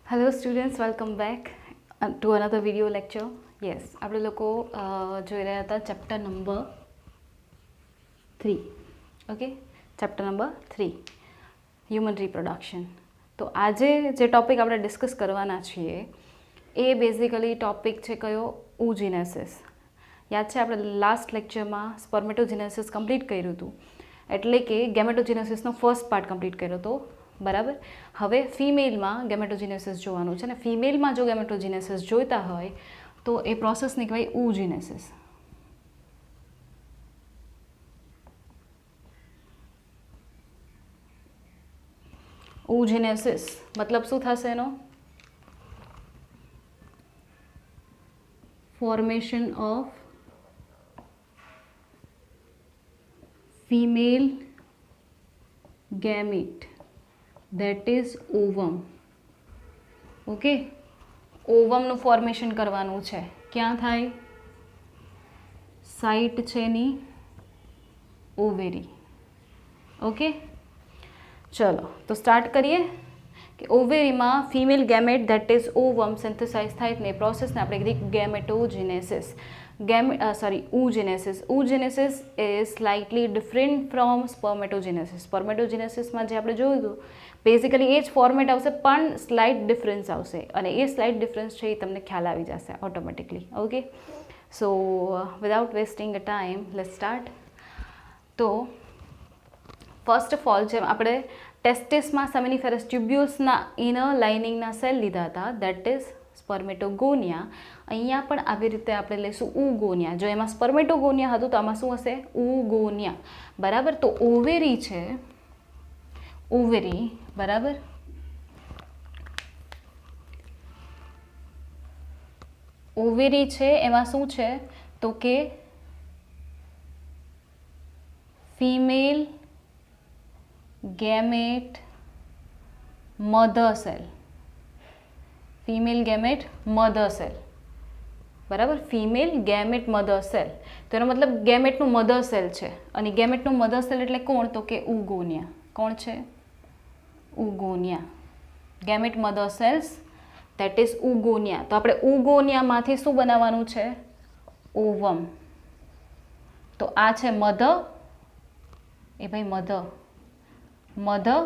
Hello students, welcome back to another video lecture. Yes, આપણે લોકો જોઈ રહ્યા હતા chapter number 3. Okay, chapter number 3 human reproduction. તો આજે જે ટૉપિક આપણે ડિસ્કસ કરવાના છીએ એ બેઝિકલી ટૉપિક છે કયો? ઓજીનેસિસ. યાદ છે આપણે લાસ્ટ લેક્ચરમાં સ્પર્મેટોજીનેસિસ કમ્પ્લીટ કર્યું હતું, એટલે કે ગેમેટોજીનેસિસનો ફર્સ્ટ પાર્ટ કમ્પ્લીટ કર્યો હતો. બરાબર. હવે ફિમેલમાં ગેમેટોજીનેસિસ જોવાનું છે ને ફિમેલમાં જો ગેમેટોજીનેસિસ જોઈતા હોય તો એ પ્રોસેસને કહેવાય ઓજીનેસિસ. ઓજીનેસિસ મતલબ શું થશે એનો? Formation of female gamete, that is ovum. Okay, ઓવમનું ફોર્મેશન કરવાનું છે. ક્યાં થાય? સાઇટ છે એની ઓવેરી. ઓકે, ચલો તો સ્ટાર્ટ કરીએ કે ઓવેરીમાં female gamete that is ovum synthesize થાય ને એ પ્રોસેસને આપણે કીધી ગેમેટોજીનેસિસ. oogenesis. Oogenesis is slightly different from spermatogenesis. Spermatogenesisમાં જે આપણે જોયું હતું બેઝિકલી એ જ ફોર્મેટ આવશે પણ સ્લાઇટ ડિફરન્સ આવશે, અને એ સ્લાઇટ ડિફરન્સ છે એ તમને ખ્યાલ આવી જશે automatically. Okay, so without wasting a time let's start. તો ફર્સ્ટ ઓફ ઓલ જેમ આપણે ટેસ્ટિસમાં સેમિનિફેરસ ટ્યુબ્યુલ્સના ઇનર લાઇનિંગના સેલ લીધા હતા ધેટ ઇઝ સ્પર્મેટોગોનિયા. અહીંયા પણ આવી રીતે આપણે લઈશું ઉગોનિયા. જો એમાં સ્પર્મેટોગોનિયા હતું તો આમાં શું હશે? ઉગોનિયા. બરાબર. તો ઓવેરી છે, ઓવેરી. બરાબર. ઓવેરી છે એમાં શું છે તો કે female gamete mother cell. Female gamete mother cell. બરાબર. ફિમેલ ગેમેટ મધર સેલ, તો એનો મતલબ ગેમેટનું મધર સેલ છે, અને ગેમેટનું મધર સેલ એટલે કોણ? તો કે ઉગોનિયા. કોણ છે? Oogonia. Gamete mother cells that is oogonia. તો આપણે ઉગોનિયામાંથી શું બનાવવાનું છે? ઓવમ. તો આ છે મધર, એ ભાઈ મધર, મધર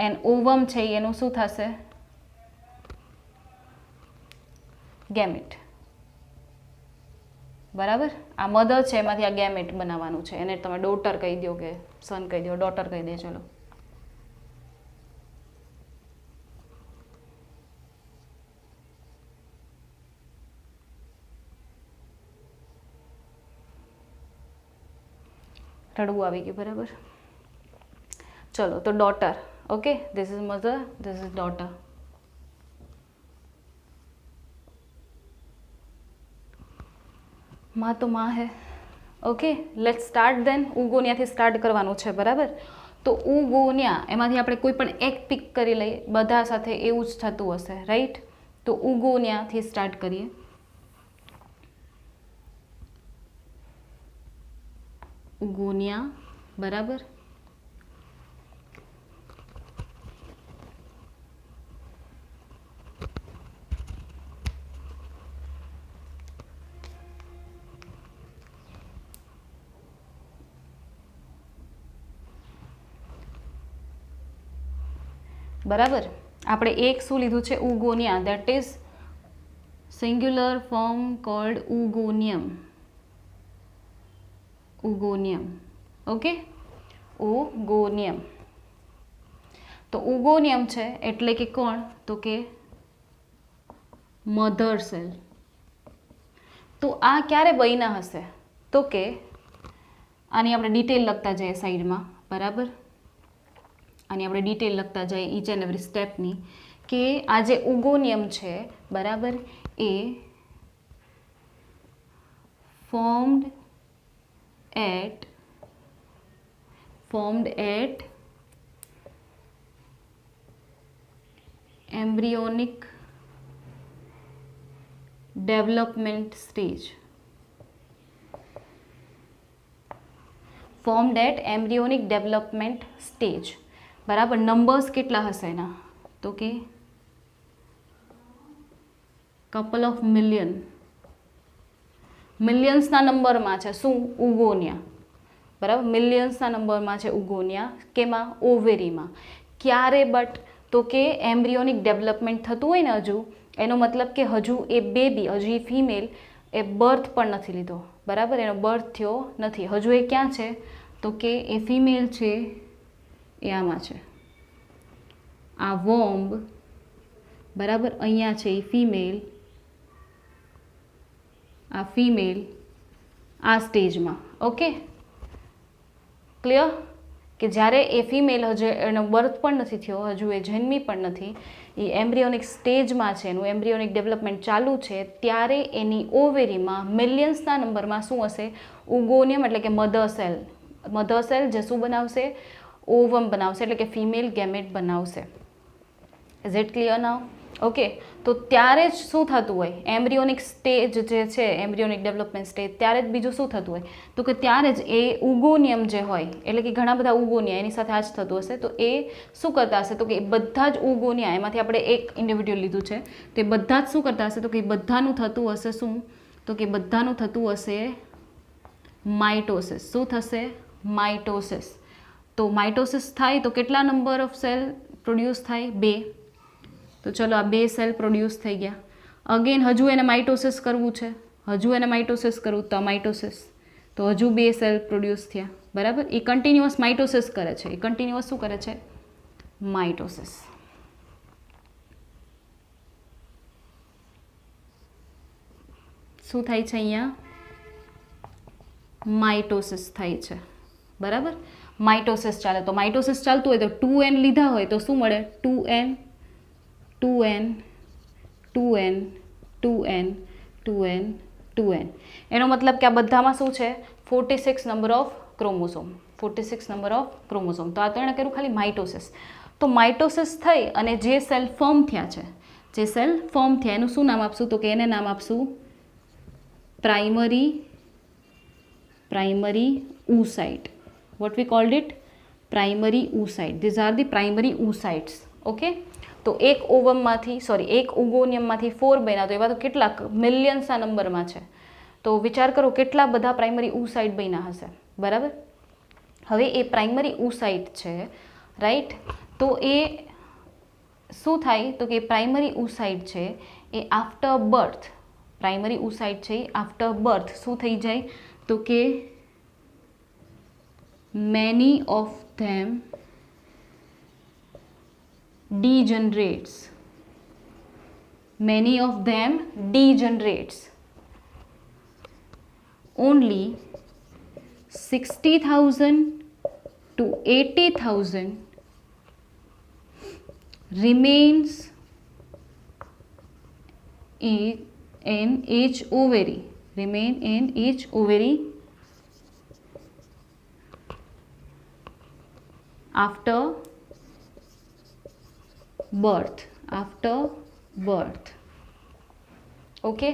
એન્ડ ઓવમ છે એનું શું થશે? ગેમેટ. બરાબર. આ મધર છે એમાંથી આ ગેમેટ બનાવવાનું છે, એને તમે ડોટર કહી દો કે સન કહી દો, ડોટર કહી દે. ચલો, રડવું આવી ગયું. બરાબર. ચલો, તો daughter. Okay, this is mother, this is daughter. માં તો માં હે. Okay, let's start then. ઉગોનિયાથી સ્ટાર્ટ કરવાનું છે. બરાબર. તો ઉગોનિયા એમાંથી આપણે કોઈ પણ એક પિક કરી લઈએ, બધા સાથે એવું જ થતું હશે, રાઈટ? તો ઉગોનિયાથી સ્ટાર્ટ કરીએ. ઉગોનિયા. બરાબર. બરાબર. આપણે એક શું લીધું છે? Oogonia. That is singular form called oogonium. Oogonium. Okay, oogonium. તો ઉગોનિયમ છે એટલે કે કોણ? તો કે મધર સેલ. તો આ ક્યારે બન્યા હશે? તો કે આની આપણે ડિટેલ લખતા જઈએ સાઈડમાં. બરાબર. આની આપણે ડિટેલ લખતા જઈએ ઈચ એન્ડ એવરી સ્ટેપની, કે આ જે ઉગોનિયમ છે, બરાબર, એ formed at embryonic development stage. Formed at embryonic development stage. બરાબર. નંબર્સ કેટલા હશે એના? તો કે કપલ ઓફ મિલિયન્સના નંબરમાં છે શું? ઉગોનિયા. બરાબર, મિલિયન્સના નંબરમાં છે ઉગોનિયા. કેમાં? ઓવેરીમાં. ક્યારે? બટ તો કે એમ્બ્રિયોનિક ડેવલપમેન્ટ થતું હોય ને હજુ, એનો મતલબ કે હજુ એ બેબી, હજુ એ ફિમેલ એ બર્થ પણ નથી લીધો. બરાબર, એનો બર્થ થયો નથી. હજુ એ ક્યાં છે? તો કે એ ફિમેલ છે એ આમાં છે, આ વોમ્બ. બરાબર, અહીંયા છે એ ફિમેલ, આ ફિમેલ આ સ્ટેજમાં. Okay, clear? કે જ્યારે એ ફિમેલ હજુ એનો બર્થ પણ નથી થયો, હજુ એ જન્મી પણ નથી, એ એમ્બ્રિયોનિક સ્ટેજમાં છે, એનું એમ્બ્રિયોનિક ડેવલપમેન્ટ ચાલુ છે, ત્યારે એની ઓવેરીમાં મિલિયન્સના નંબરમાં શું હશે? ઉગોનિયમ, એટલે કે મધર સેલ. મધર સેલ જે શું બનાવશે? ઓવમ બનાવશે, એટલે કે ફિમેલ ગેમેટ બનાવશે. Is it clear now? Okay, તો ત્યારે જ શું થતું હોય? એમ્બ્રિયોનિક સ્ટેજ જે છે, એમ્બ્રિયોનિક ડેવલપમેન્ટ સ્ટેજ, ત્યારે જ બીજું શું થતું હોય? તો કે ત્યારે જ એ ઉગોનિયમ જે હોય, એટલે કે ઘણા બધા ઉગોનિયા એની સાથે આ જ થતું હશે. તો એ શું કરતા હશે? તો કે બધા જ ઉગોનિયા, એમાંથી આપણે એક ઇન્ડિવિડ્યુઅલ લીધું છે, તો એ બધા જ શું કરતા હશે? તો કે બધાનું થતું હશે શું? તો કે બધાનું થતું હશે માઇટોસિસ. શું થશે? માઇટોસિસ. તો માઇટોસિસ થાય તો કેટલા નંબર ઓફ સેલ પ્રોડ્યુસ થાય? 2. તો ચલો આ 2 સેલ પ્રોડ્યુસ થઈ ગયા. અગેન હજુ એને માઇટોસિસ કરવું છે, હજુ એને માઇટોસિસ કરવું, તો માઇટોસિસ, તો હજુ 2 સેલ પ્રોડ્યુસ થયા. બરાબર, એ કન્ટિન્યુઅસ માઇટોસિસ કરે છે. એ કન્ટિન્યુઅસ શું કરે છે? માઇટોસિસ. શું થાય છે અહીંયા? માઇટોસિસ થાય છે. બરાબર, માઇટોસિસ ચાલે. તો માઇટોસિસ ચાલતું હોય તો 2n લીધા હોય તો શું મળે? 2n 2n 2n 2n 2n 2n. એનો મતલબ કે આ બધામાં શું છે? 46 number of chromosome. 46 number of chromosome. તો આ તો એણે કર્યું ખાલી માઇટોસિસ. તો માઇટોસિસ થઈ અને જે સેલ ફોર્મ થયા છે, જે સેલ ફોર્મ થયા એનું શું નામ આપશું? તો કે એને નામ આપશું primary oocyte. What we called it? Primary oocyte. These are the primary oocytes. Okay? તો એક ઓવમમાંથી, એક ઉગોનિયમમાંથી 4 બન્યા, તો એવા તો કેટલા મિલિયન્સના નંબરમાં છે. તો વિચાર કરો કેટલા બધા પ્રાઇમરી oocyte બન્યા હશે. બરાબર, હવે એ પ્રાઇમરી oocyte છે, રાઈટ? તો એ શું થાય? તો કે પ્રાઇમરી oocyte છે એ આફ્ટર બર્થ, પ્રાઇમરી oocyte છે એ આફ્ટર બર્થ શું થઈ જાય? તો કે many of them degenerates. Many of them degenerates. Only 60,000 to 80,000 remains in each ovary. Remain in each ovary after birth. After birth. Okay?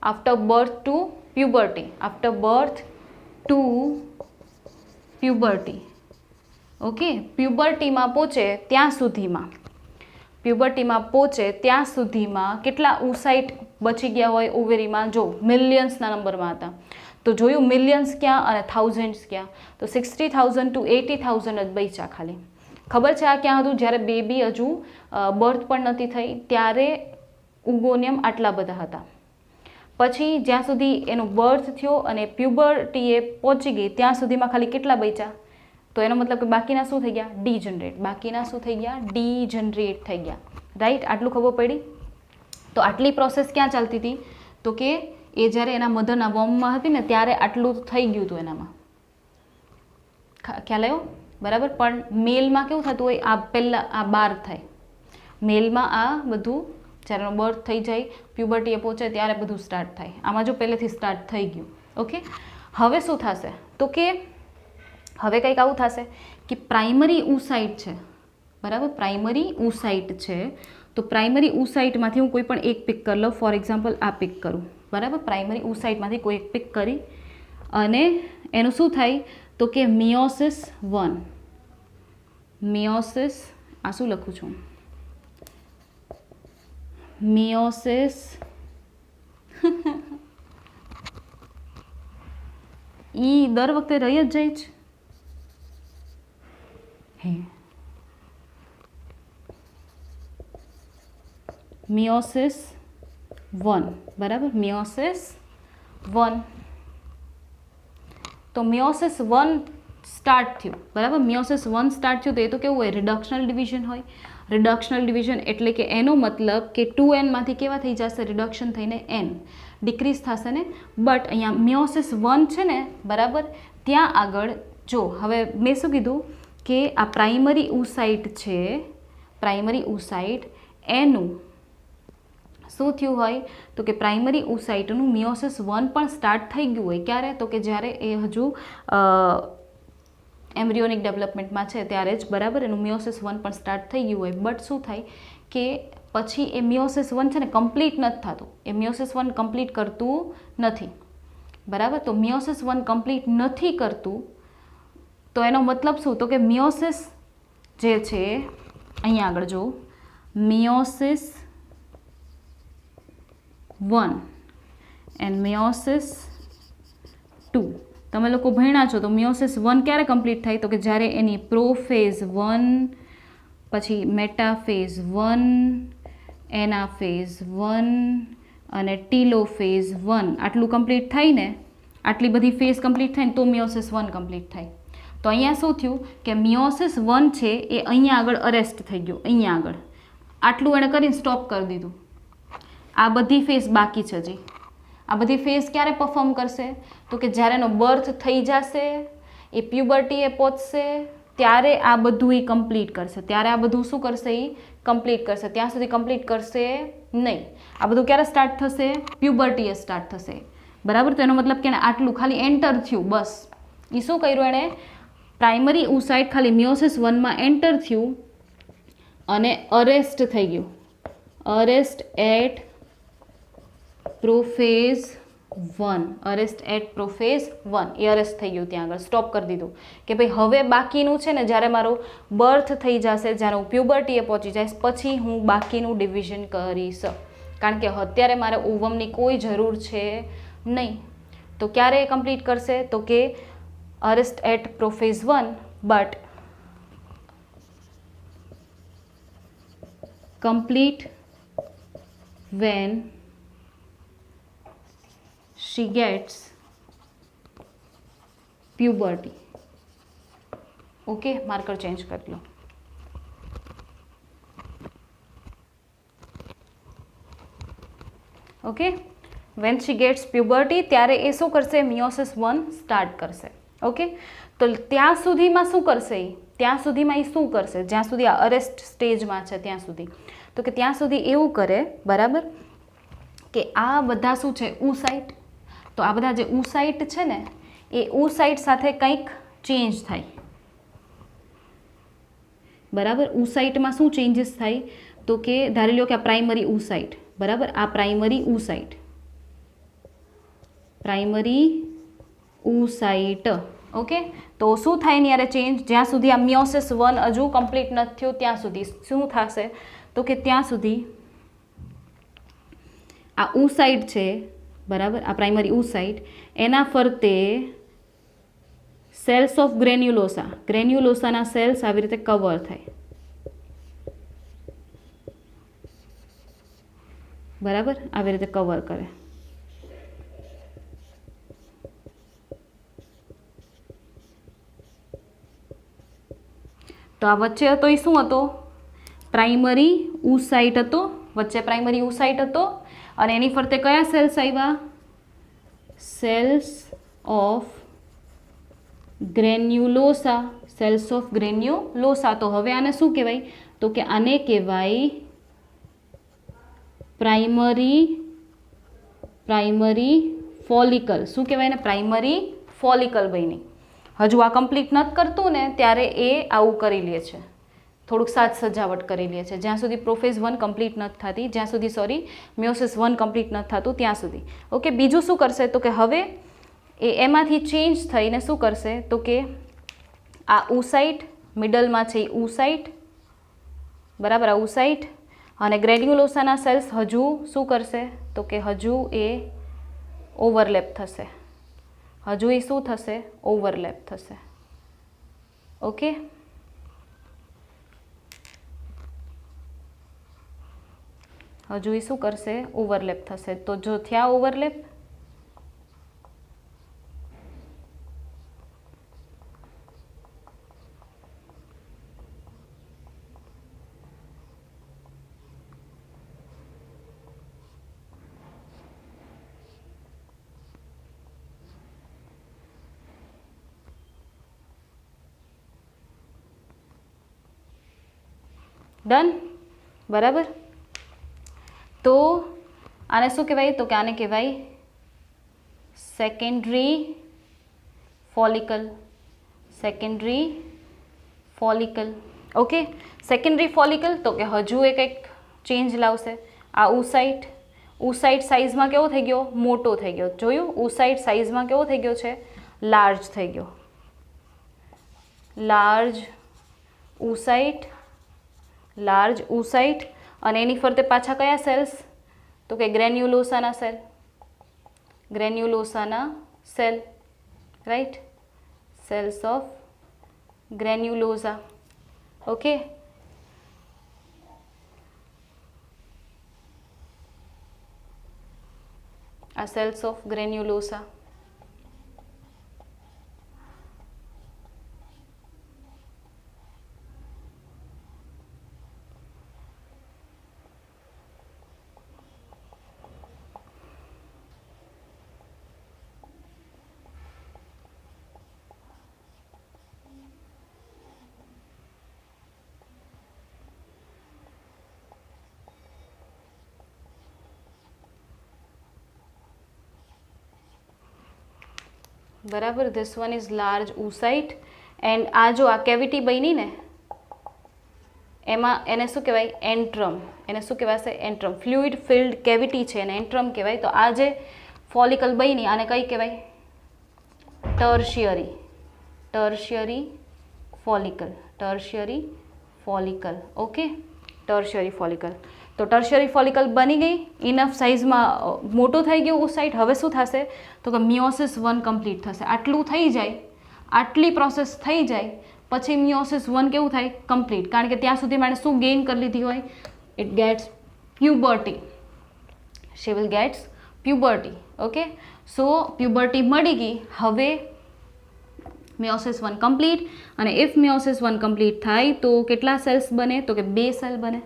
After birth to puberty. After birth to puberty. Okay, પ્યુબર્ટીમાં પહોંચે ત્યાં સુધીમાં, પ્યુબર્ટીમાં પહોંચે ત્યાં સુધીમાં કેટલા oocyte બચી ગયા હોય ઓવેરીમાં? જો મિલિયન્સના નંબરમાં હતા, તો જોયું મિલિયન્સ ક્યાં અને થાઉઝન્ડ્સ ક્યાં? તો 60,000 to 80,000 જ બચ્યા ખાલી. ખબર છે આ ક્યાં હતું? જ્યારે બેબી હજુ બર્થ પણ નથી થઈ ત્યારે ઉગોનિયમ આટલા બધા હતા. પછી જ્યાં સુધી એનો બર્થ થયો અને પ્યુબર્ટીએ પહોંચી ગઈ ત્યાં સુધીમાં ખાલી કેટલા બચ્યા? તો એનો મતલબ કે બાકીના શું થઈ ગયા? ડીજનરેટ. બાકીના શું થઈ ગયા? ડીજનરેટ થઈ ગયા. રાઈટ? આટલું ખબર પડી? તો આટલી પ્રોસેસ ક્યાં ચાલતી હતી? તો કે એ જ્યારે એના મધરના વોર્મમાં હતી ને ત્યારે આટલું થઈ ગયું હતું એનામાં. ખ્યાલ આવ્યો? બરાબર, પણ મેલમાં કેવું થતું હોય? આ પહેલાં આ 12 થાય, મેલમાં આ બધું જ્યારે એનો બર્થ થઈ જાય, પ્યુબર્ટીએ પહોંચે ત્યારે બધું સ્ટાર્ટ થાય. આમાં જો પહેલેથી સ્ટાર્ટ થઈ ગયું. ઓકે, હવે શું થશે? તો કે હવે કંઈક આવું થશે કે પ્રાઇમરી oocyte છે, બરાબર, પ્રાઇમરી oocyte છે, તો પ્રાઇમરી oocyteમાંથી હું કોઈ પણ એક પિક કરી લઉં. ફોર એક્ઝામ્પલ આ પિક કરું. બરાબર, પ્રાઇમરી oocyteમાંથી કોઈ એક પિક કરી અને એનું શું થાય? તો કે મિયોસિસ 1. મિયોસિસ, આ શું લખું છું? મિયોસિસ એ દર વખતે રહી જ જાય છે હે મિયોસિસ 1 બરાબર મિયોસિસ 1 તો મિયોસિસ 1 સ્ટાર્ટ થયું બરાબર મિયોસિસ 1 સ્ટાર્ટ થયું તો એ તો કેવું હોય રિડક્શનલ ડિવિઝન હોય રિડક્શનલ ડિવિઝન એટલે કે એનો મતલબ કે 2n માંથી કેવા થઈ જશે રિડક્શન થઈને n ડિક્રીઝ થશે ને બટ અહીંયા મિયોસિસ 1 છે ને બરાબર ત્યાં આગળ જો હવે મેં શું કીધું કે આ પ્રાઇમરી ઉસાઇટ છે પ્રાઇમરી ઉસાઇટ એનું શું થયું હોય તો કે પ્રાઇમરી ઉસાઇટનું મિયોસિસ 1 પણ સ્ટાર્ટ થઈ ગયું હોય ક્યારે તો કે જ્યારે એ હજુ એમ્બ્રિયોનિક ડેવલપમેન્ટમાં છે ત્યારે જ બરાબર એનું મિયોસિસ 1 પણ સ્ટાર્ટ થઈ ગયું હોય બટ શું થાય કે પછી એ મિયોસિસ 1 છે ને કમ્પ્લીટ નથી થતું એ મિયોસિસ 1 કમ્પ્લીટ કરતું નથી બરાબર તો મિયોસિસ 1 કમ્પ્લીટ નથી કરતું તો એનો મતલબ શું તો કે મિયોસિસ જે છે અહીંયા આગળ જો મિયોસિસ 1 એન્ડ મિયોસિસ 2 તમે લોકો ભણ્યા છો તો મિયોસિસ 1 ક્યારે કમ્પ્લીટ થાય તો કે જ્યારે એની પ્રોફેઝ 1 પછી મેટાફેઝ 1 એનાફેઝ 1 અને ટીલોફેઝ 1 આટલું કમ્પ્લીટ થાય ને આટલી બધી ફેઝ કમ્પ્લીટ થાય ને તો મિયોસિસ 1 કમ્પ્લીટ થાય તો અહીંયા શું થયું કે મિયોસિસ 1 છે એ અહીંયા આગળ અરેસ્ટ થઈ ગયું અહીંયા આગળ આટલું એણે કરીને સ્ટોપ કરી દીધું આ બધી ફેઝ બાકી છે હજી આ બધી ફેઝ ક્યારે પરફોર્મ કરશે તો કે જ્યારે એનો બર્થ થઈ જશે એ પ્યુબર્ટીએ પહોંચશે ત્યારે આ બધું એ કમ્પ્લીટ કરશે ત્યારે આ બધું શું કરશે એ કમ્પ્લીટ કરશે ત્યાં સુધી કમ્પ્લીટ કરશે નહીં આ બધું ક્યારે સ્ટાર્ટ થશે પ્યુબર્ટીએ સ્ટાર્ટ થશે બરાબર તો એનો મતલબ કે આટલું ખાલી એન્ટર થયું બસ એ શું કર્યું એણે પ્રાઇમરી ઉસાઇટ ખાલી મિયોસિસ 1માં એન્ટર થયું અને અરેસ્ટ થઈ ગયું arrest at prophase 1 arrest at prophase 1 એ અરેસ્ટ થઈ ગયું ત્યાં આગળ સ્ટોપ કરી દીધું કે ભાઈ હવે બાકીનું છે ને જ્યારે મારું બર્થ થઈ જશે જ્યારે હું પ્યુબર્ટીએ પહોંચી જઈશ પછી હું બાકીનું ડિવિઝન કરીશ કારણ કે અત્યારે મારે ઓવમની કોઈ જરૂર છે નહીં તો ક્યારે કમ્પ્લીટ કરશે તો કે arrest at prophase 1 but complete when she gets puberty. Okay marker change कर लो okay when she gets puberty ત્યારે એ શું કરશે મિયોસિસ 1 સ્ટાર્ટ કરશે ઓકે તો ત્યાં સુધીમાં શું કરશે ત્યાં સુધીમાં એ શું કરશે જ્યાં સુધી આ અરેસ્ટ સ્ટેજમાં છે ત્યાં સુધી તો કે ત્યાં સુધી એવું કરે બરાબર કે આ બધા શું છે ઉસાઇટ તો આ બધા જે ઉસાઇટ છે ને એ ઉસાઇટ સાથે કંઈક ચેન્જ થાય બરાબર ઉસાઇટમાં શું ચેન્જીસ થાય તો કે ધારી લો કે આ પ્રાઇમરી ઉસાઇટ બરાબર આ પ્રાઇમરી ઉસાઇટ ઓકે તો શું થાય ને યારે ચેન્જ જ્યાં સુધી આ મિયોસિસ 1 હજુ કમ્પ્લીટ નથી થયું ત્યાં સુધી શું થશે તો કે ત્યાં સુધી આ ઉસાઇટ છે બરાબર આ પ્રાઇમરી ઉસાઇટ એના ફરતે સેલ્સ ઓફ ગ્રેન્યુલોસાના સેલ્સ આવી રીતે કવર થાય બરાબર આવી રીતે કવર કરે તો આ વચ્ચે હતો એ શું હતો પ્રાઇમરી ઉસાઇટ હતો વચ્ચે પ્રાઇમરી ઉસાઇટ હતો અને એની ફરતે કયા સેલ્સ આવ્યા સેલ્સ ઓફ ગ્રેન્યુલોસા તો હવે આને શું કહેવાય તો કે આને કહેવાય પ્રાઇમરી ફોલિકલ શું કહેવાય ને પ્રાઇમરી ફોલિકલ બની હજુ આ કમ્પ્લીટ નથી કરતું ને ત્યારે એ આવું કરી લે છે થોડુંક સાજ સજાવટ કરી લે છે જ્યાં સુધી પ્રોફેઝ 1 કમ્પ્લીટ નથી થતી જ્યાં સુધી મિયોસિસ 1 કમ્પ્લીટ નથી થતું ત્યાં સુધી ઓકે બીજું શું કરશે તો કે હવે એ એમાંથી ચેન્જ થઈને શું કરશે તો કે આ ઉસાઇટ મિડલમાં છે એ ઉસાઇટ બરાબર આ ઉસાઇટ અને ગ્રેન્યુલોસાના સેલ્સ હજુ શું કરશે તો કે હજુ એ ઓવરલેપ થશે હજુ એ શું થશે? ઓવરલેપ થશે. ઓકે, હજુ એ શું કરશે? ઓવરલેપ થશે. તો જો થયા ઓવરલેપ, ડન, બરાબર. તો આને શું કહેવાય? તો કે આને કહેવાય secondary follicle. Secondary follicle. Okay, secondary follicle તો કે હજુ એક એક ચેન્જ લાવશે. આ ઉસાઇટ સાઇઝમાં કેવો થઈ ગયો? મોટો થઈ ગયો. જોયું? ઉસાઇટ સાઇઝમાં કેવો થઈ ગયો છે? લાર્જ થઈ ગયો. Large oocyte. અને એની ફરતે પાછા કયા સેલ્સ? તો કે ગ્રેન્યુલોસાના cell. Right, cells of granulosa. Okay, આ સેલ્સ ઓફ ગ્રેન્યુલોસા. બરાબર, this one is large oocyte. And આ જો આ કેવિટી બની ને એમાં એને શું કહેવાય? એન્ટ્રમ. એને શું કહેવાશે? એન્ટ્રમ. ફ્લુઇડ ફિલ્ડ કેવિટી છે એને એન્ટ્રમ કહેવાય. તો આ જે ફોલિકલ બની આને કઈ કહેવાય? Tertiary follicle. Okay, tertiary follicle. તો ટર્શિયરી ફોલિકલ બની ગઈ, ઇનફ સાઇઝમાં મોટો થઈ ગયો ઉસાઇટ. હવે શું થશે? તો કે મિયોસિસ 1 કમ્પ્લીટ થશે. આટલું થઈ જાય, આટલી પ્રોસેસ થઈ જાય પછી મિયોસિસ 1 કેવું થાય? કમ્પ્લીટ. કારણ કે ત્યાં સુધી મારે શું ગેઇન કરી લીધી હોય? It gets puberty. She will gets puberty. Okay, so puberty મળી ગઈ. હવે મિયોસિસ 1 કમ્પ્લીટ. અને ઇફ મિયોસિસ 1 કમ્પ્લીટ થાય તો કેટલા સેલ્સ બને? તો કે 2 સેલ બને.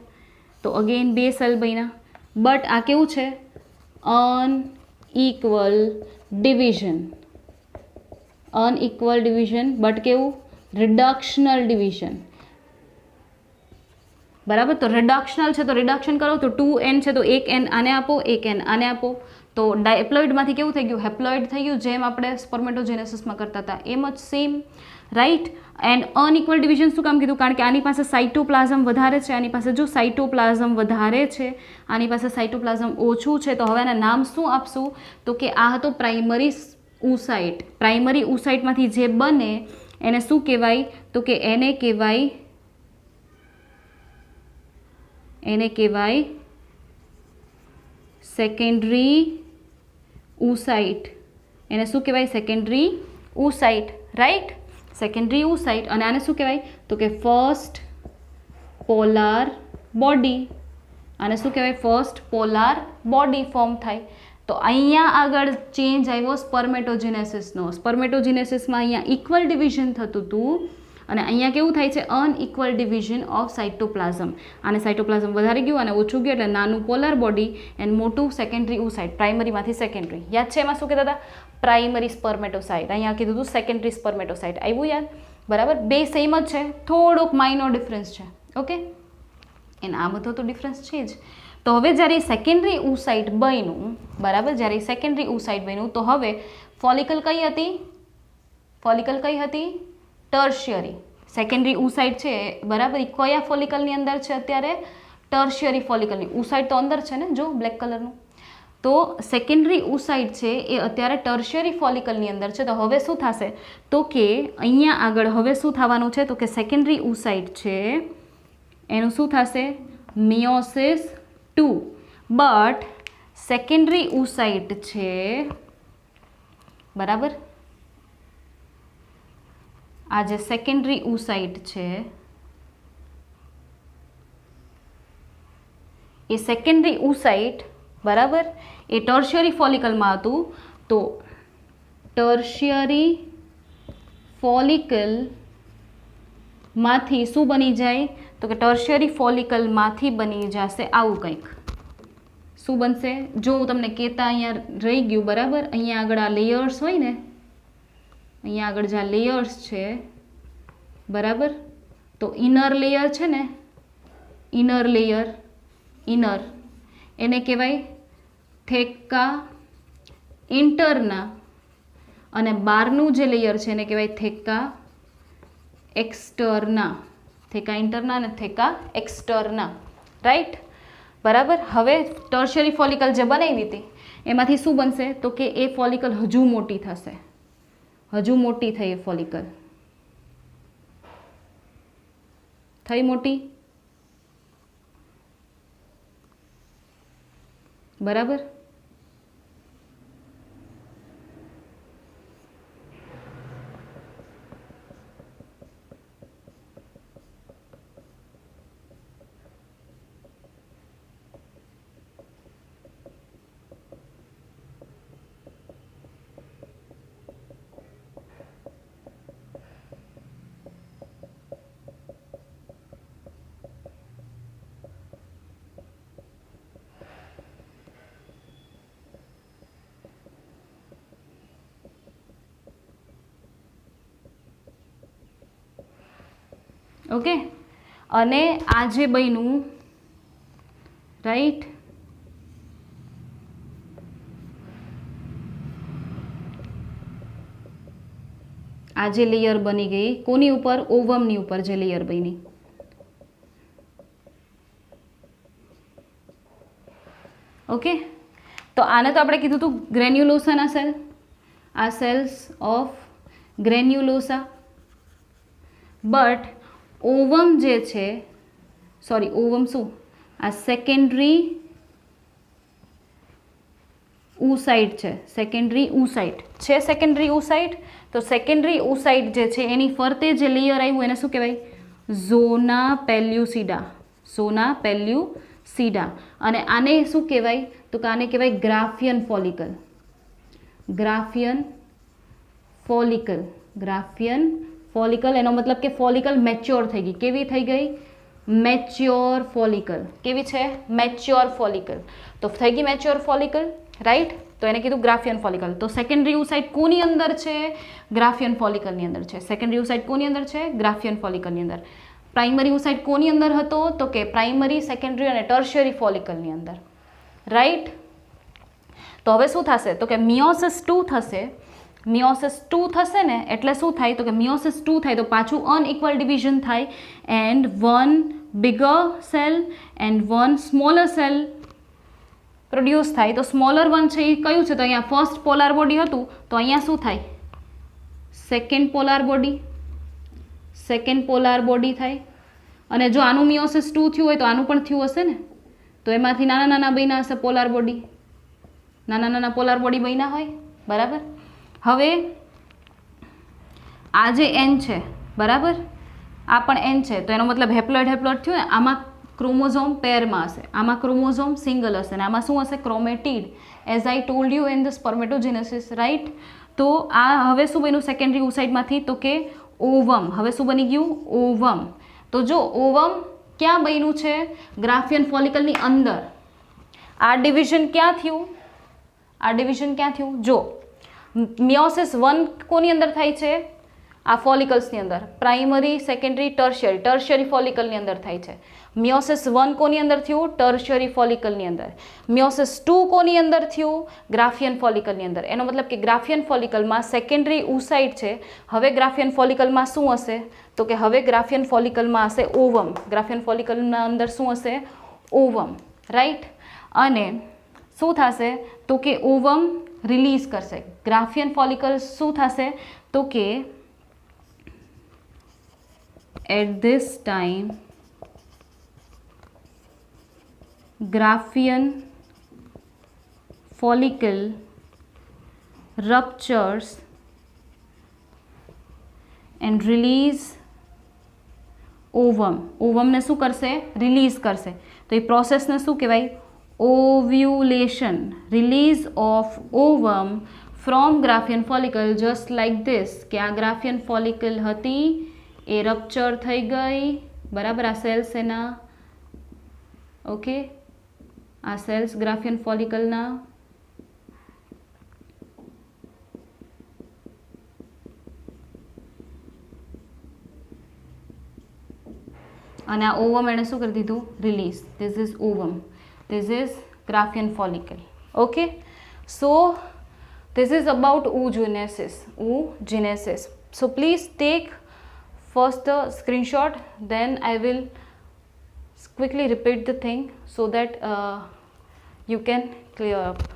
તો અગેન 2 સેલ બન્યા. બટ આ કેવું છે? Unequal division. બટ કેવું? રિડક્શનલ ડિવિઝન. બરાબર, તો રિડક્શનલ છે તો રિડક્શન કરો તો 2n છે તો 1n આને આપો, 1n આને આપો. તો ડાયપ્લોઇડમાંથી કેવું થઈ ગયું? હેપ્લોઇડ થઈ ગયું. જેમ આપણે સ્પર્મેટોજેનેસિસમાં કરતા હતા એમ જ same. Right. And unequal division શું કામ કીધું? કારણ કે આની પાસે સાઇટોપ્લાઝમ વધારે છે, આની પાસે જો સાઇટોપ્લાઝમ વધારે છે, આની પાસે સાઇટોપ્લાઝમ ઓછું છે. તો હવે આના નામ શું આપશું? તો કે આ હતો પ્રાઇમરી ઉસાઇટ. પ્રાઇમરી ઉસાઇટમાંથી જે બને એને શું કહેવાય? તો કે એને કહેવાય સેકન્ડરી ઉસાઇટ. એને શું કહેવાય? Secondary oocyte. Right, secondary oocyte. અને આને શું કહેવાય? તો કે ફર્સ્ટ પોલાર બોડી. આને શું કહેવાય? ફર્સ્ટ પોલાર બોડી ફોર્મ થાય. તો અહીંયા આગળ ચેન્જ આવ્યો સ્પર્મેટોજેનેસિસનો. સ્પર્મેટોજેનેસિસમાં અહીંયા ઇક્વલ ડિવિઝન થતું હતું અને અહીંયા કેવું થાય છે? Unequal division of cytoplasm. આને સાઇટોપ્લાઝમ વધારી ગયું અને ઓછું ગયું એટલે નાનું પોલર બોડી એન્ડ મોટું સેકન્ડરી ઉસાઇટ. પ્રાઇમરીમાંથી સેકન્ડરી. યાદ છે એમાં શું કહેતા હતા? Primary spermatocyte. અહીંયા કીધું હતું સેકન્ડરી સ્પર્મેટોસાઇટ. આવ્યું યાદ? બરાબર, બે સેમ જ છે, થોડોક માઇનોર ડિફરન્સ છે. ઓકે, એને આ બધો તો ડિફરન્સ છે જ. તો હવે જ્યારે સેકન્ડરી ઉસાઇટ બન્યું, બરાબર, જ્યારે સેકન્ડરી ઉસાઇટ બન્યું તો હવે ફોલિકલ કઈ હતી? ટર્શિયરી. સેકન્ડરી ઉસાઇટ છે, બરાબર, એ કયા ફોલિકલની અંદર છે અત્યારે? ટર્શિયરી ફોલિકલની. ઉસાઇટ તો અંદર છે ને, જો બ્લેક કલરનું. તો સેકન્ડરી ઉસાઇટ છે એ અત્યારે ટર્શિયરી ફોલિકલની અંદર છે. તો હવે શું થશે? તો કે અહીંયા આગળ હવે શું થવાનું છે? તો કે સેકન્ડરી ઉસાઇટ છે એનું શું થશે? મિયોસિસ 2. બટ સેકન્ડરી ઉસાઇટ છે, બરાબર, આ જે સેકન્ડરી ઓસાઇટ છે એ સેકન્ડરી ઓસાઇટ બરાબર એ ટર્શિયરી ફોલિકલમાં હતું, તો ટર્શિયરી ફોલિકલમાંથી શું બની જાય? તો કે ટર્શિયરી ફોલિકલમાંથી બની જશે આવું કંઈક. શું બનશે? જો હું તમને કહેતા અહીંયા રહી ગયું બરાબર, અહીંયા આગળ આ લેયર્સ હોય ને, અહીંયા આગળ જે લેયર્સ છે બરાબર, તો ઇનર લેયર છે ને, ઇનર લેયર, ઇનર એને કહેવાય થેકા ઇન્ટરના, અને બહારનું જે લેયર છે એને કહેવાય થેકા એક્સટરના. થેકા ઇન્ટરના અને થેકા એક્સટરના, રાઈટ? બરાબર. હવે ટર્શિયરી ફોલિકલ જે બનાવી હતી એમાંથી શું બનશે? તો કે એ ફોલિકલ હજુ મોટી થશે, હજુ મોટી થઈ એ ફોલિકલ, થઈ મોટી બરાબર. ઓકે. અને આ જે બન્યું રાઈટ, આ જે લેયર બની ગઈ કોની ઉપર? ઓવમની ઉપર જે લેયર બની. ઓકે. તો આને તો આપણે કીધું હતું ગ્રેન્યુલોસાના સેલ, આ સેલ્સ ઓફ ગ્રેન્યુલોસા. બટ ઓવમ જે છે, સોરી ઓવમ શું, આ સેકન્ડરી ઓસાઇટ છે, સેકન્ડરી ઓસાઇટ છે, સેકન્ડરી ઓસાઇટ. તો સેકન્ડરી ઓસાઇટ જે છે એની ફરતે જે લેયર આવ્યું એને શું કહેવાય? ઝોના પેલ્યુસિડા, ઝોના પેલ્યુસિડા. અને આને શું કહેવાય? તો કે આને કહેવાય Graafian follicle, Graafian follicle, Graafian follicle. એનો મતલબ કે ફોલિકલ મેચ્યોર થઈ ગઈ. કેવી થઈ ગઈ? Mature follicle. કેવી છે? Mature follicle. તો થઈ ગઈ મેચ્યોર ફોલિકલ, રાઈટ? તો એને કીધું ગ્રાફિયન ફોલિકલ. તો સેકન્ડરી ઓસાઇટ કોની અંદર છે? ગ્રાફિયન ફોલિકલની અંદર છે. સેકન્ડરી ઓસાઇટ કોની અંદર છે? ગ્રાફિયન ફોલિકલની અંદર. પ્રાઇમરી ઓસાઇટ કોની અંદર હતો? તો કે પ્રાઇમરી, સેકન્ડરી અને ટર્શિયરી ફોલિકલની અંદર, રાઈટ? તો હવે શું થશે? તો કે મિયોસિસ 2 થશે. મિયોસિસ 2 થશે ને એટલે શું થાય? તો કે મિયોસિસ 2 થાય તો પાછું અનઇક્વલ ડિવિઝન થાય, and one bigger cell and one smaller cell produce થાય. તો સ્મોલર વન છે એ કયું છે? તો અહીંયા ફર્સ્ટ પોલાર બોડી હતું, તો અહીંયા શું થાય? Second polar body, second polar body થાય. અને જો આનું મિયોસિસ 2 થયું હોય તો આનું પણ થયું હશે ને, તો એમાંથી નાના નાના બન્યા હશે પોલાર બોડી, નાના નાના પોલાર બોડી બન્યા હોય, બરાબર. હવે આ જે એન છે બરાબર, આ પણ એન છે, તો એનો મતલબ હેપ્લોઇડ હેપ્લોઇડ થયું ને. આમાં ક્રોમોઝોમ પેરમાં હશે, આમાં ક્રોમોઝોમ સિંગલ હશે, અને આમાં શું હશે? Chromatid, as I told you in the spermatogenesis, right? તો આ હવે શું બન્યું સેકન્ડરી ઓસાઇટમાંથી? તો કે ઓવમ. હવે શું બની ગયું? ઓવમ. તો જો ઓવમ ક્યાં બન્યું છે? ગ્રાફિયન ફોલિકલની અંદર. આ ડિવિઝન ક્યાં થયું? આ ડિવિઝન ક્યાં થયું? જો મિયોસિસ 1 કોની અંદર થાય છે? આ ફોલિકલ્સની અંદર. પ્રાઇમરી, સેકન્ડરી, ટર્શિયરી, ટર્શિયરી ફોલિકલની અંદર થાય છે. મિયોસિસ 1 કોની અંદર થયું? ટર્શિયરી ફોલિકલની અંદર. મિયોસિસ 2 કોની અંદર થયું? ગ્રાફિયન ફોલિકલની અંદર. એનો મતલબ કે ગ્રાફિયન ફોલિકલમાં સેકન્ડરી ઓસાઇટ છે. હવે ગ્રાફિયન ફોલિકલમાં શું હશે? તો કે હવે ગ્રાફિયન ફોલિકલમાં હશે ઓવમ. ગ્રાફિયન ફોલિકલના અંદર શું હશે? ઓવમ, રાઈટ? અને શું થશે? તો કે ઓવમ રિલીઝ કરશે. ગ્રાફિયન ફોલિકલ શું થશે? તો કે at this time graphian follicle ruptures and release ovum. ઓવમને શું કરશે? રિલીઝ કરશે. તો એ પ્રોસેસને શું કહેવાય? Ovulation. Release of ovum from graafian follicle just like this, કે આ ગ્રાફિયન ફોલિકલ હતી એ રપ્ચર થઈ ગઈ, બરાબર. આ સેલ્સ એના, ઓકે, આ સેલ્સ ગ્રાફિયન ફોલિકલના, અને આ ઓવમ એણે શું કરી દીધું? Release. This is ovum, this is graafian follicle. Okay, so this is about oogenesis. Oogenesis. So please take first the screenshot, then I will quickly repeat the thing so that you can clear up.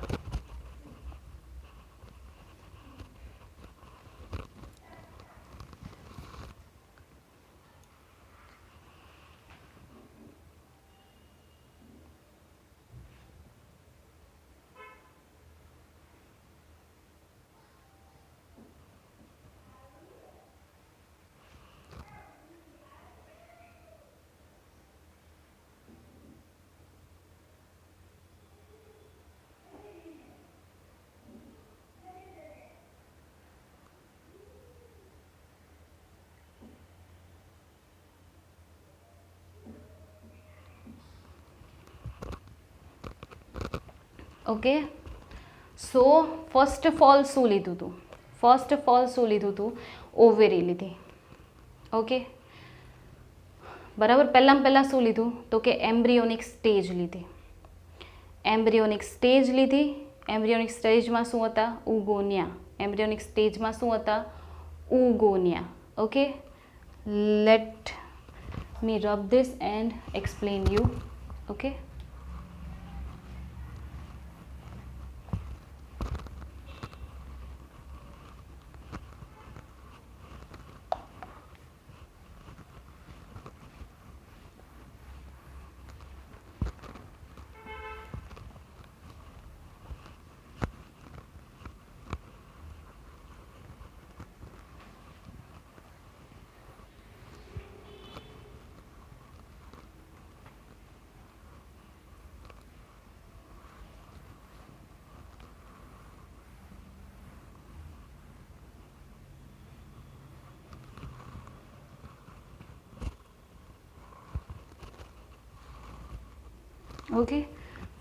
Okay, so first of all શું લીધું હતું? First of all શું લીધું હતું? ઓવેરી લીધી. Okay, બરાબર. પહેલાં શું લીધું? તો કે એમ્બ્રિયોનિક સ્ટેજ લીધી. એમ્બ્રિયોનિક સ્ટેજ લીધી. એમ્બ્રિયોનિક સ્ટેજમાં શું હતા? ઉગોનિયા. એમ્બ્રિયોનિક સ્ટેજમાં શું હતા? Oogonia. Okay, let me rub this and explain you. Okay, okay,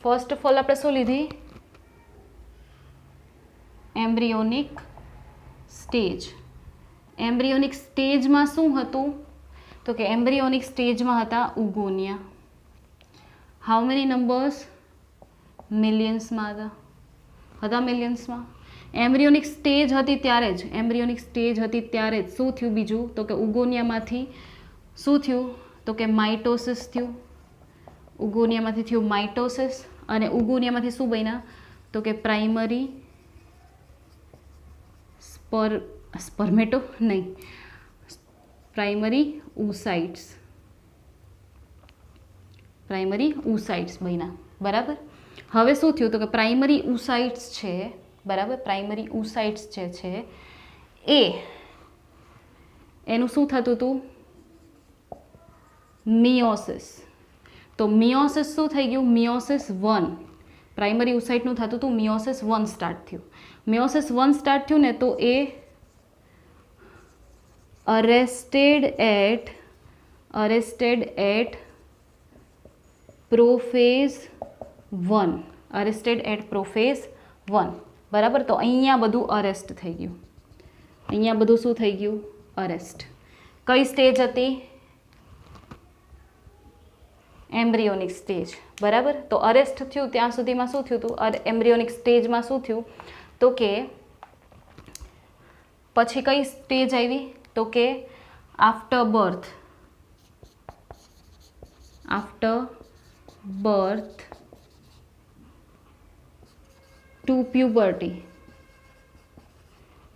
first of all આપણે શું લીધી? Embryonic stage. એમ્બ્રિયોનિક સ્ટેજમાં શું હતું? તો કે એમ્બ્રિયોનિક સ્ટેજમાં હતા ઉગોનિયા. How many numbers? મિલિયન્સમાં હતા મિલિયન્સમાં. એમ્બ્રિયોનિક સ્ટેજ હતી ત્યારે જ, એમ્બ્રિયોનિક સ્ટેજ હતી ત્યારે જ શું થયું બીજું? તો કે ઉગોનિયામાંથી શું થયું? તો કે માઇટોસિસ થયું. ઉગોનિયામાંથી થયું માઇટોસિસ, અને ઉગોનિયામાંથી શું બન્યા? તો કે પ્રાઇમરી સ્પર્મેટો નહીં, પ્રાઇમરી ઉસાઇટ્સ. પ્રાઇમરી ઉસાઇટ્સ બન્યા. બરાબર. હવે શું થયું? તો કે પ્રાઇમરી ઉસાઇટ્સ છે, બરાબર, પ્રાઇમરી ઉસાઇટ્સ જે છે એનું શું થતું હતું? મિયોસિસ. તો મિયોસિસ શું થઈ ગયું? મિયોસિસ 1. પ્રાઇમરી ઉસાઇટનું થતું હતું મિયોસિસ 1 સ્ટાર્ટ થયું. મિયોસિસ 1 સ્ટાર્ટ થયું ને, તો એ arrested at prophase 1. Arrested at prophase 1. બરાબર. તો અહીંયા બધું અરેસ્ટ થઈ ગયું. અહીંયા બધું શું થઈ ગયું? અરેસ્ટ. કઈ સ્ટેજ હતી? Embryonic stage. બરાબર. તો અરેસ્ટ થયું ત્યાં સુધીમાં શું થયું હતું? એમ્બ્રિયોનિક સ્ટેજમાં શું થયું? તો કે પછી કઈ સ્ટેજ આવી? તો કે after birth. After birth to puberty.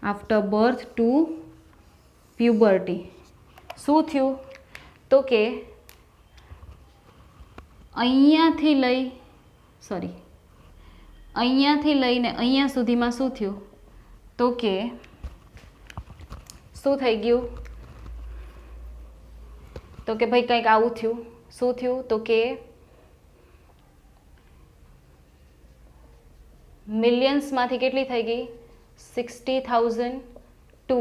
After birth to puberty શું થયું? તો કે અહીંયાથી લઈને અહીંયા સુધીમાં શું થયું? તો કે શું થઈ ગયું? તો કે ભાઈ કંઈક આવું થયું. શું થયું? તો કે મિલિયન્સમાંથી કેટલી થઈ ગઈ? 60,000 ટુ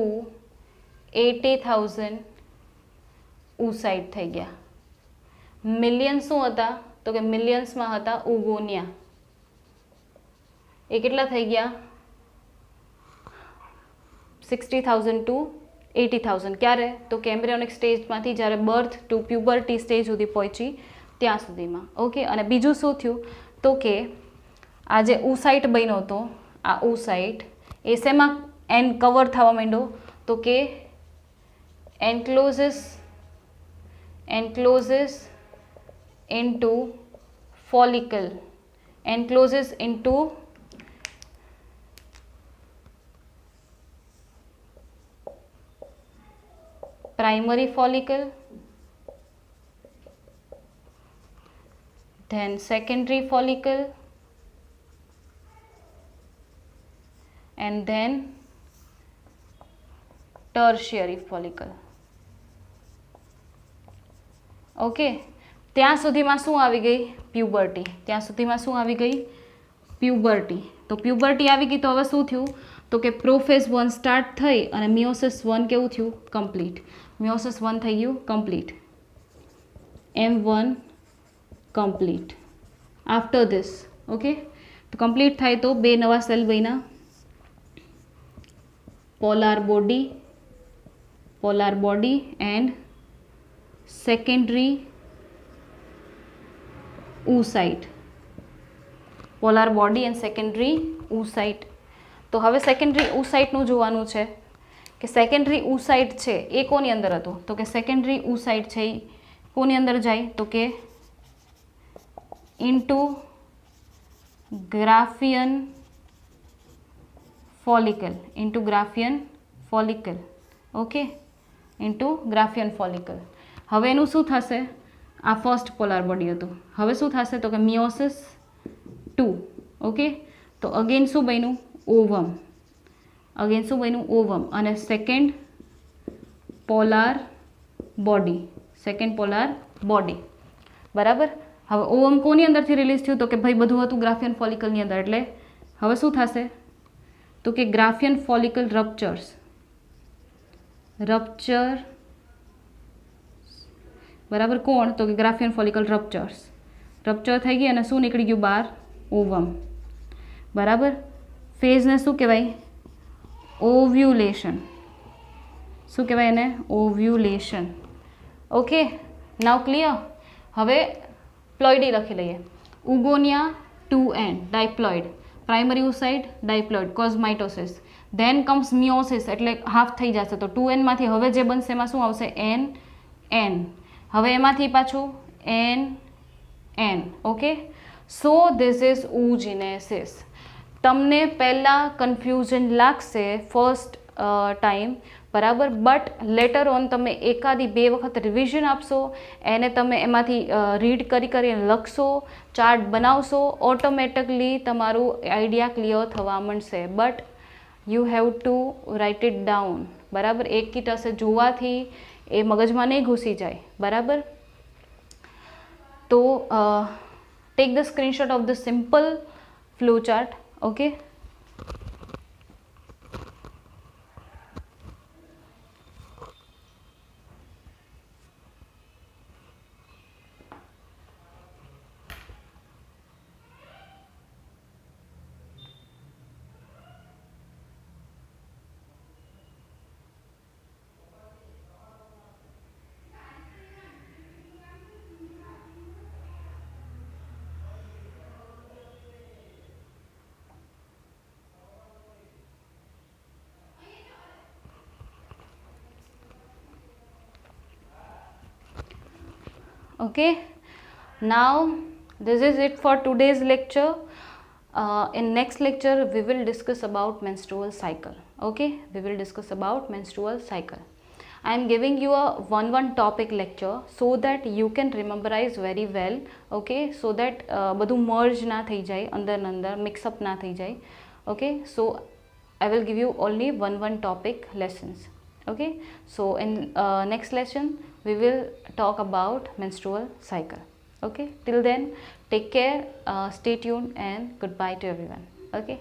80,000 ઉસાઇડ થઈ ગયા. મિલિયન્સ શું હતા? તો કે મિલિયન્સમાં હતા ઉગોનિયા. એ કેટલા થઈ ગયા? 60,000 ટુ 80,000. ક્યારે? તો કે એમ્બ્રિયોનિક સ્ટેજમાંથી જ્યારે બર્થ ટુ પ્યુબર્ટી સ્ટેજ સુધી પહોંચી ત્યાં સુધીમાં. ઓકે. અને બીજું શું થયું? તો કે આ જે ઉસાઇટ બન્યો હતો, આ ઉસાઇટ એ શેમાં કવર થવા માંડ્યો? તો કે encloses into follicle, encloses into primary follicle, then secondary follicle, and then tertiary follicle. Okay. ત્યાં સુધીમાં શું આવી ગઈ? પ્યુબર્ટી. ત્યાં સુધીમાં શું આવી ગઈ? પ્યુબર્ટી. તો પ્યુબર્ટી આવી ગઈ તો હવે શું થયું? તો કે પ્રોફેઝ 1 સ્ટાર્ટ થઈ અને મિયોસિસ 1 કેવું થયું? કમ્પ્લીટ. મિયોસિસ 1 થઈ ગયું complete. M1 complete. After this okay. તો કમ્પ્લીટ થાય તો બે નવા સેલ બન્યા, polar body and secondary oocyte. Polar body and secondary oocyte. તો હવે સેકન્ડરી oocyteનું જોવાનું છે કે સેકન્ડરી oocyte છે એ કોની અંદર હતું? તો કે સેકન્ડરી oocyte છે એ કોની અંદર જાય? તો કે into graafian follicle. Okay. Into graafian follicle. હવે એનું શું થશે? આ ફર્સ્ટ પોલાર બોડી હતું. હવે શું થશે? તો કે મિયોસિસ 2. ઓકે. તો અગેન શું બન્યું? ઓવમ. અને સેકન્ડ પોલાર બોડી. બરાબર. હવે ઓવમ કોની અંદરથી રિલીઝ થયું? તો કે ભાઈ બધું હતું ગ્રાફિયન ફોલિકલની અંદર. એટલે હવે શું થશે? તો કે ગ્રાફિયન ફોલિકલ રપ્ચર બરાબર. કોણ? તો કે ગ્રાફિયન ફોલિકલ રપ્ચર થઈ ગઈ અને શું નીકળી ગયું બહાર? ઓવમ. બરાબર. ફેઝને શું કહેવાય? ઓવ્યુલેશન. શું કહેવાય એને? ઓવ્યુલેશન. ઓકે. Now clear. હવે પ્લોઇડી લખી લઈએ. Oogonia 2n diploid, primary oocyte diploid, cause mitosis, then comes meiosis એટલે હાફ થઈ જશે. તો 2n માંથી હવે જે બનશે એમાં શું આવશે? n. હવે એમાંથી પાછું n. Okay. So this is oogenesis. તમને પહેલાં કન્ફ્યુઝન લાગશે ફર્સ્ટ ટાઈમ, બરાબર, બટ લેટર ઓન તમે એકાદી બે વખત રિવિઝન આપશો, એને તમે એમાંથી રીડ કરીને લખશો, ચાર્ટ બનાવશો, ઓટોમેટિકલી તમારું આઈડિયા ક્લિયર થવા માંડશે. But you have to write it down. બરાબર. એક કીટ હશે જોવાથી એ મગજમાં નહીં ઘૂસી જાય. બરાબર. તો take the screenshot of the simple flow chart. Okay. Okay, now this is it for today's lecture. In next lecture we will discuss about menstrual cycle. Okay, we will discuss about menstrual cycle. I am giving you a one topic lecture so that you can memorize very well. Okay, so that બધું merge ના થઈ જાય, અંદર mix up ના થઈ જાય. Okay, so I will give you only one topic lessons. Okay, so in next lesson we will talk about menstrual cycle. Okay, till then, take care, stay tuned, and goodbye to everyone. Okay.